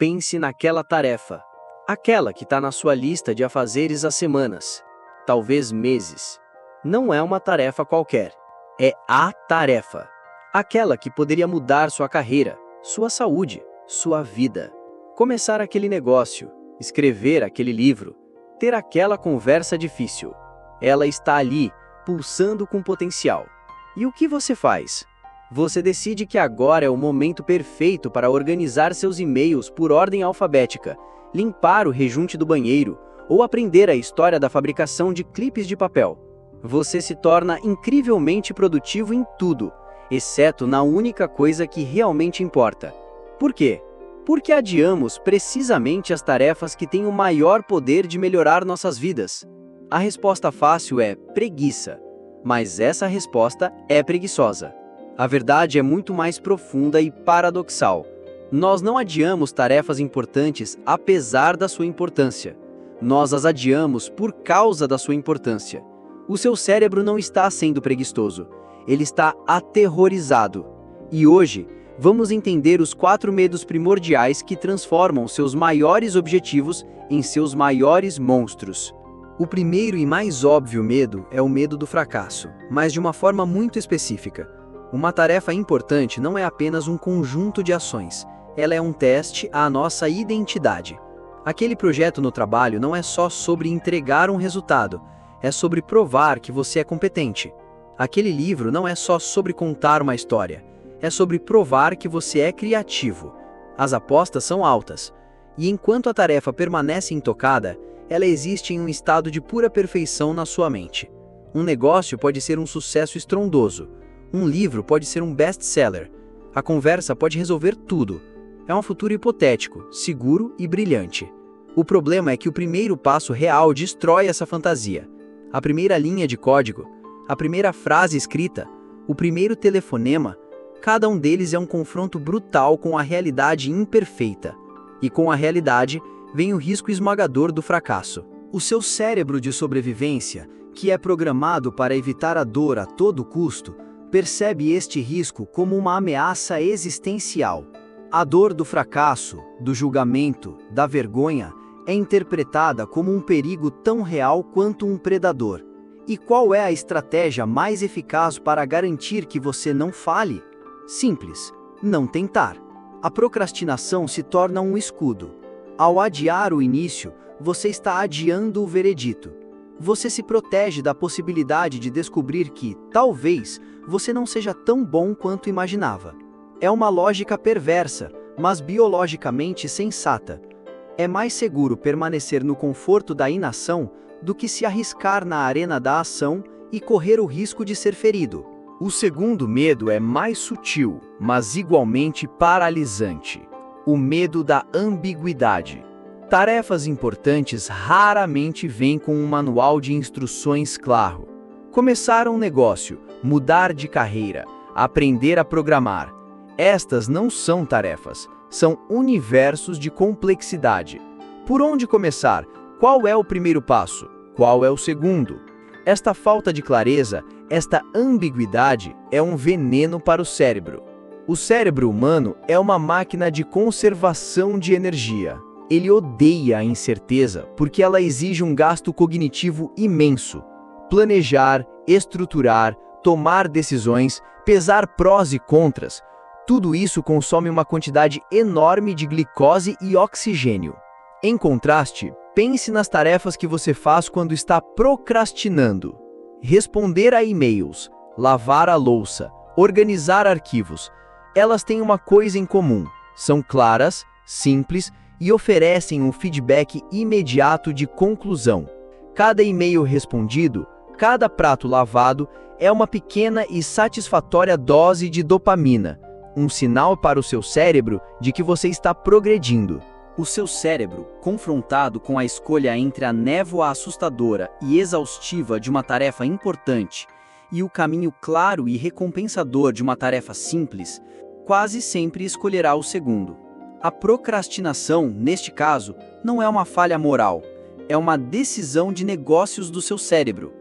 pense naquela tarefa. Aquela que está na sua lista de afazeres há semanas, talvez meses. Não é uma tarefa qualquer. É a tarefa. Aquela que poderia mudar sua carreira, sua saúde, sua vida. Começar aquele negócio, escrever aquele livro, ter aquela conversa difícil. Ela está ali, pulsando com potencial. E o que você faz? Você decide que agora é o momento perfeito para organizar seus e-mails por ordem alfabética, limpar o rejunte do banheiro ou aprender a história da fabricação de clipes de papel. Você se torna incrivelmente produtivo em tudo, exceto na única coisa que realmente importa. Por quê? Porque adiamos precisamente as tarefas que têm o maior poder de melhorar nossas vidas. A resposta fácil é preguiça, mas essa resposta é preguiçosa. A verdade é muito mais profunda e paradoxal. Nós não adiamos tarefas importantes apesar da sua importância. Nós as adiamos por causa da sua importância. O seu cérebro não está sendo preguiçoso, ele está aterrorizado. E hoje, vamos entender os 4 medos primordiais que transformam seus maiores objetivos em seus maiores monstros. O primeiro e mais óbvio medo é o medo do fracasso, mas de uma forma muito específica. Uma tarefa importante não é apenas um conjunto de ações, ela é um teste à nossa identidade. Aquele projeto no trabalho não é só sobre entregar um resultado, é sobre provar que você é competente. Aquele livro não é só sobre contar uma história, é sobre provar que você é criativo. As apostas são altas, e enquanto a tarefa permanece intocada, ela existe em um estado de pura perfeição na sua mente. Um negócio pode ser um sucesso estrondoso, um livro pode ser um best-seller, a conversa pode resolver tudo. É um futuro hipotético, seguro e brilhante. O problema é que o primeiro passo real destrói essa fantasia. A primeira linha de código, a primeira frase escrita, o primeiro telefonema, cada um deles é um confronto brutal com a realidade imperfeita. E com a realidade, vem o risco esmagador do fracasso. O seu cérebro de sobrevivência, que é programado para evitar a dor a todo custo, percebe este risco como uma ameaça existencial. A dor do fracasso, do julgamento, da vergonha, é interpretada como um perigo tão real quanto um predador. E qual é a estratégia mais eficaz para garantir que você não falhe? Simples, não tentar. A procrastinação se torna um escudo. Ao adiar o início, você está adiando o veredito. Você se protege da possibilidade de descobrir que, talvez, você não seja tão bom quanto imaginava. É uma lógica perversa, mas biologicamente sensata. É mais seguro permanecer no conforto da inação do que se arriscar na arena da ação e correr o risco de ser ferido. O segundo medo é mais sutil, mas igualmente paralisante. O medo da ambiguidade. Tarefas importantes raramente vêm com um manual de instruções claro. Começar um negócio, mudar de carreira, aprender a programar. Estas não são tarefas, são universos de complexidade. Por onde começar? Qual é o primeiro passo? Qual é o segundo? Esta falta de clareza, esta ambiguidade é um veneno para o cérebro. O cérebro humano é uma máquina de conservação de energia. Ele odeia a incerteza porque ela exige um gasto cognitivo imenso. Planejar, estruturar, tomar decisões, pesar prós e contras, tudo isso consome uma quantidade enorme de glicose e oxigênio. Em contraste, pense nas tarefas que você faz quando está procrastinando. Responder a e-mails, lavar a louça, organizar arquivos. Elas têm uma coisa em comum: são claras, simples e oferecem um feedback imediato de conclusão. Cada e-mail respondido, cada prato lavado é uma pequena e satisfatória dose de dopamina, um sinal para o seu cérebro de que você está progredindo. O seu cérebro, confrontado com a escolha entre a névoa assustadora e exaustiva de uma tarefa importante e o caminho claro e recompensador de uma tarefa simples, quase sempre escolherá o segundo. A procrastinação, neste caso, não é uma falha moral, é uma decisão de negócios do seu cérebro.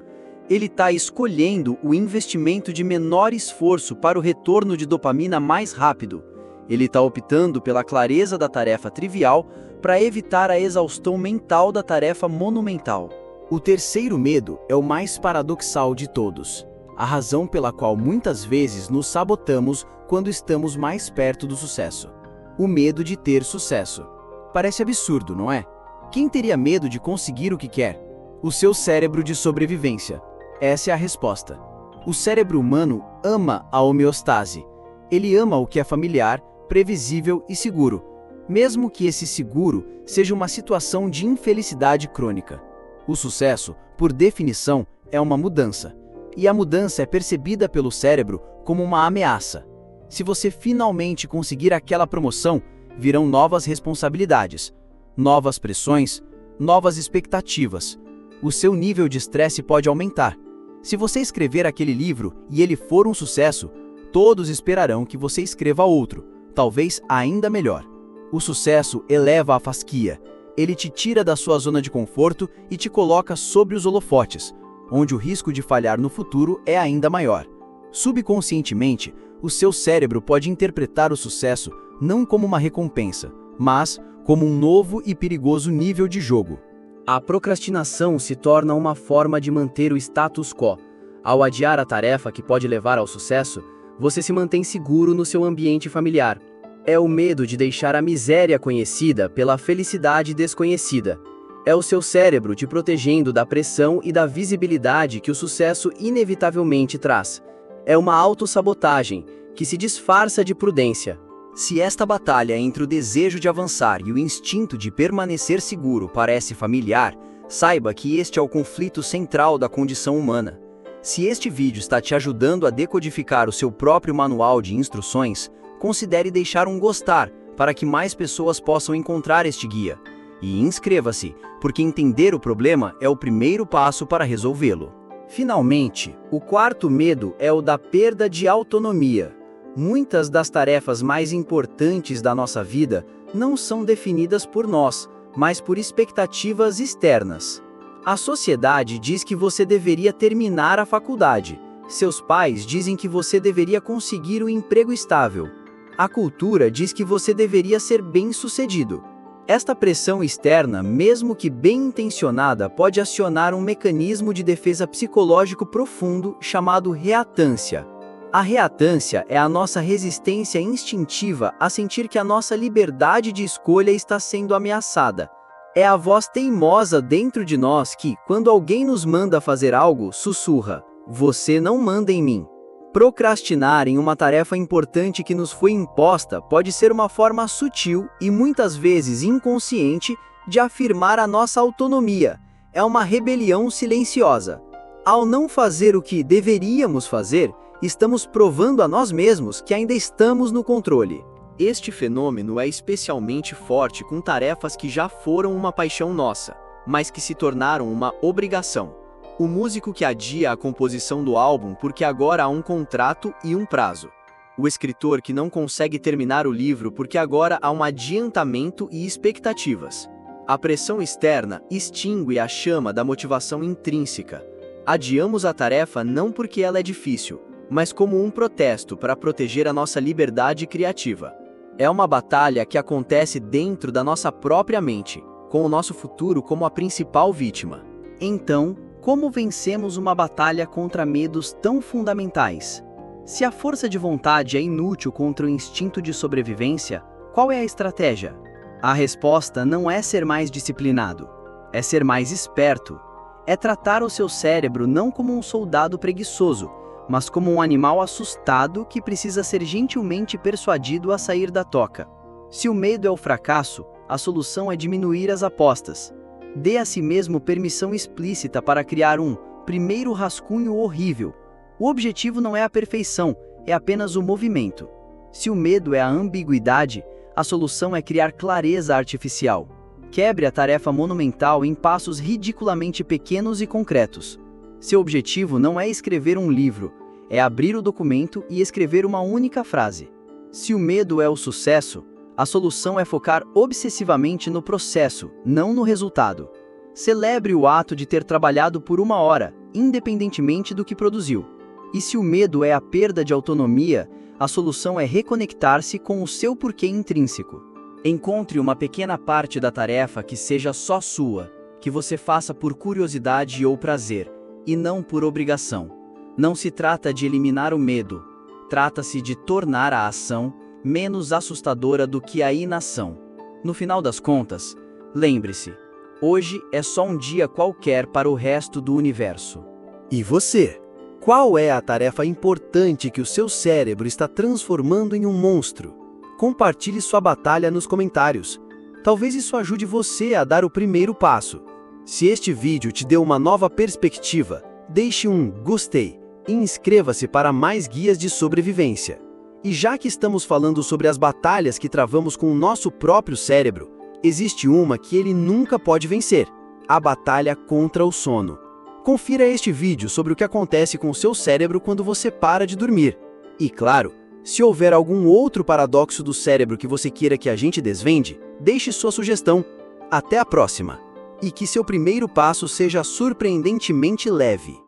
Ele está escolhendo o investimento de menor esforço para o retorno de dopamina mais rápido. Ele está optando pela clareza da tarefa trivial para evitar a exaustão mental da tarefa monumental. O terceiro medo é o mais paradoxal de todos. A razão pela qual muitas vezes nos sabotamos quando estamos mais perto do sucesso. O medo de ter sucesso. Parece absurdo, não é? Quem teria medo de conseguir o que quer? O seu cérebro de sobrevivência. Essa é a resposta. O cérebro humano ama a homeostase. Ele ama o que é familiar, previsível e seguro, mesmo que esse seguro seja uma situação de infelicidade crônica. O sucesso, por definição, é uma mudança. E a mudança é percebida pelo cérebro como uma ameaça. Se você finalmente conseguir aquela promoção, virão novas responsabilidades, novas pressões, novas expectativas. O seu nível de estresse pode aumentar. Se você escrever aquele livro e ele for um sucesso, todos esperarão que você escreva outro, talvez ainda melhor. O sucesso eleva a fasquia. Ele te tira da sua zona de conforto e te coloca sobre os holofotes, onde o risco de falhar no futuro é ainda maior. Subconscientemente, o seu cérebro pode interpretar o sucesso não como uma recompensa, mas como um novo e perigoso nível de jogo. A procrastinação se torna uma forma de manter o status quo. Ao adiar a tarefa que pode levar ao sucesso, você se mantém seguro no seu ambiente familiar. É o medo de deixar a miséria conhecida pela felicidade desconhecida. É o seu cérebro te protegendo da pressão e da visibilidade que o sucesso inevitavelmente traz. É uma autossabotagem que se disfarça de prudência. Se esta batalha entre o desejo de avançar e o instinto de permanecer seguro parece familiar, saiba que este é o conflito central da condição humana. Se este vídeo está te ajudando a decodificar o seu próprio manual de instruções, considere deixar um gostar para que mais pessoas possam encontrar este guia. E inscreva-se, porque entender o problema é o primeiro passo para resolvê-lo. Finalmente, o quarto medo é o da perda de autonomia. Muitas das tarefas mais importantes da nossa vida não são definidas por nós, mas por expectativas externas. A sociedade diz que você deveria terminar a faculdade. Seus pais dizem que você deveria conseguir um emprego estável. A cultura diz que você deveria ser bem-sucedido. Esta pressão externa, mesmo que bem-intencionada, pode acionar um mecanismo de defesa psicológico profundo chamado reatância. A reatância é a nossa resistência instintiva a sentir que a nossa liberdade de escolha está sendo ameaçada. É a voz teimosa dentro de nós que, quando alguém nos manda fazer algo, sussurra: "Você não manda em mim." Procrastinar em uma tarefa importante que nos foi imposta pode ser uma forma sutil e muitas vezes inconsciente de afirmar a nossa autonomia. É uma rebelião silenciosa. Ao não fazer o que deveríamos fazer, estamos provando a nós mesmos que ainda estamos no controle. Este fenômeno é especialmente forte com tarefas que já foram uma paixão nossa, mas que se tornaram uma obrigação. O músico que adia a composição do álbum porque agora há um contrato e um prazo. O escritor que não consegue terminar o livro porque agora há um adiantamento e expectativas. A pressão externa extingue a chama da motivação intrínseca. Adiamos a tarefa não porque ela é difícil, mas como um protesto para proteger a nossa liberdade criativa. É uma batalha que acontece dentro da nossa própria mente, com o nosso futuro como a principal vítima. Então, como vencemos uma batalha contra medos tão fundamentais? Se a força de vontade é inútil contra o instinto de sobrevivência, qual é a estratégia? A resposta não é ser mais disciplinado, é ser mais esperto. É tratar o seu cérebro não como um soldado preguiçoso, mas como um animal assustado que precisa ser gentilmente persuadido a sair da toca. Se o medo é o fracasso, a solução é diminuir as apostas. Dê a si mesmo permissão explícita para criar um primeiro rascunho horrível. O objetivo não é a perfeição, é apenas o movimento. Se o medo é a ambiguidade, a solução é criar clareza artificial. Quebre a tarefa monumental em passos ridiculamente pequenos e concretos. Seu objetivo não é escrever um livro, é abrir o documento e escrever uma única frase. Se o medo é o sucesso, a solução é focar obsessivamente no processo, não no resultado. Celebre o ato de ter trabalhado por 1 hora, independentemente do que produziu. E se o medo é a perda de autonomia, A solução é reconectar-se com o seu porquê intrínseco. Encontre uma pequena parte da tarefa que seja só sua, que você faça por curiosidade ou prazer, e não por obrigação. Não se trata de eliminar o medo, trata-se de tornar a ação menos assustadora do que a inação. No final das contas, lembre-se, hoje é só um dia qualquer para o resto do universo. E você? Qual é a tarefa importante que o seu cérebro está transformando em um monstro? Compartilhe sua batalha nos comentários. Talvez isso ajude você a dar o primeiro passo. Se este vídeo te deu uma nova perspectiva, deixe um gostei e inscreva-se para mais guias de sobrevivência. E já que estamos falando sobre as batalhas que travamos com o nosso próprio cérebro, existe uma que ele nunca pode vencer: a batalha contra o sono. Confira este vídeo sobre o que acontece com o seu cérebro quando você para de dormir. E claro, se houver algum outro paradoxo do cérebro que você queira que a gente desvende, deixe sua sugestão. Até a próxima! E que seu primeiro passo seja surpreendentemente leve.